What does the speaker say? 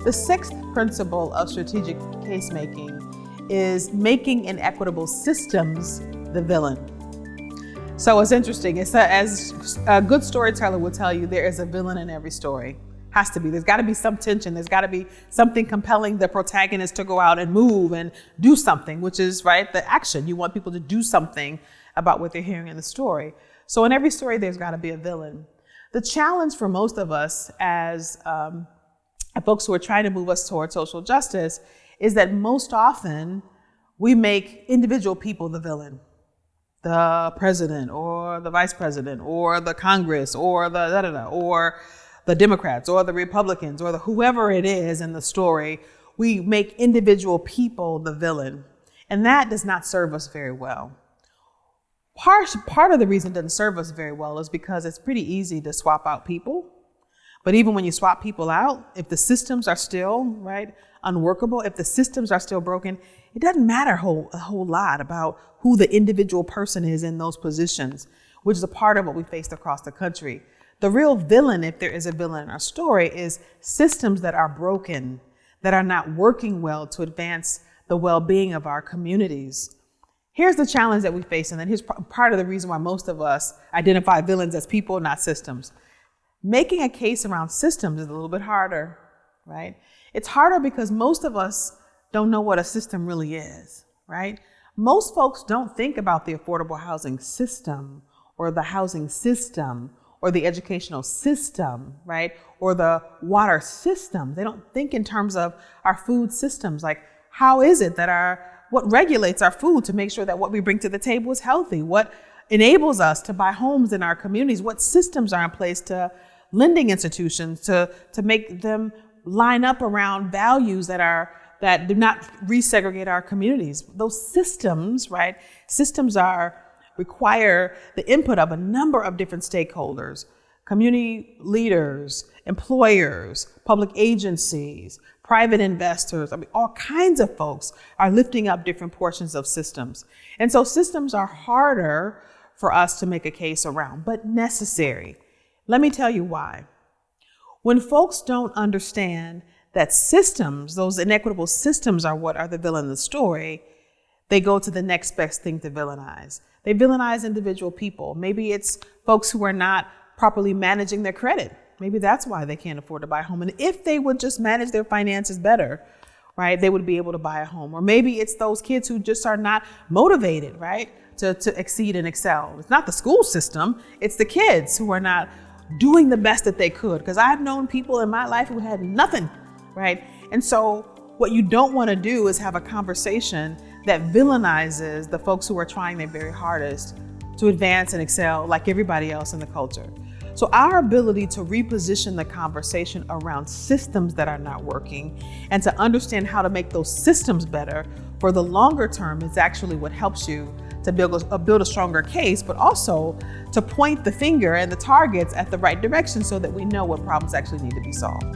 The sixth principle of strategic case making is making inequitable systems the villain. So it's interesting. It's as a good storyteller will tell you, there is a villain in every story. Has to be. There's got to be some tension. There's got to be something compelling the protagonist to go out and move and do something, which is, right, the action. You want people to do something about what they're hearing in the story. So in every story, there's got to be a villain. The challenge for most of us as folks who are trying to move us towards social justice is that most often we make individual people the villain. The president or the vice president or the Congress or the or the Democrats or the Republicans or the whoever it is in the story, we make individual people the villain. And that does not serve us very well. Part of the reason it doesn't serve us very well is because it's pretty easy to swap out people. But even when you swap people out, if the systems are still, right, unworkable, if the systems are still broken, it doesn't matter a whole lot about who the individual person is in those positions, which is a part of what we faced across the country. The real villain, if there is a villain in our story, is systems that are broken, that are not working well to advance the well-being of our communities. Here's the challenge that we face, and then here's part of the reason why most of us identify villains as people, not systems. Making a case around systems is a little bit harder, right? It's harder because most of us don't know what a system really is, right? Most folks don't think about the affordable housing system or the housing system or the educational system, right? Or the water system. They don't think in terms of our food systems. Like, how is it that what regulates our food to make sure that what we bring to the table is healthy? What enables us to buy homes in our communities? What systems are in place to lending institutions to make them line up around values that do not resegregate our communities? Those systems, right? Systems require the input of a number of different stakeholders: community leaders, employers, public agencies, private investors. I mean, all kinds of folks are lifting up different portions of systems. And so systems are harder for us to make a case around, but necessary. Let me tell you why. When folks don't understand that systems, those inequitable systems are what are the villain in the story, they go to the next best thing to villainize. They villainize individual people. Maybe it's folks who are not properly managing their credit. Maybe that's why they can't afford to buy a home. And if they would just manage their finances better, right, they would be able to buy a home. Or maybe it's those kids who just are not motivated, right, to exceed and excel. It's not the school system. It's the kids who are not doing the best that they could. Because I've known people in my life who had nothing, right? And so what you don't want to do is have a conversation that villainizes the folks who are trying their very hardest to advance and excel like everybody else in the culture. So our ability to reposition the conversation around systems that are not working and to understand how to make those systems better for the longer term is actually what helps you to build a stronger case, but also to point the finger and the targets at the right direction so that we know what problems actually need to be solved.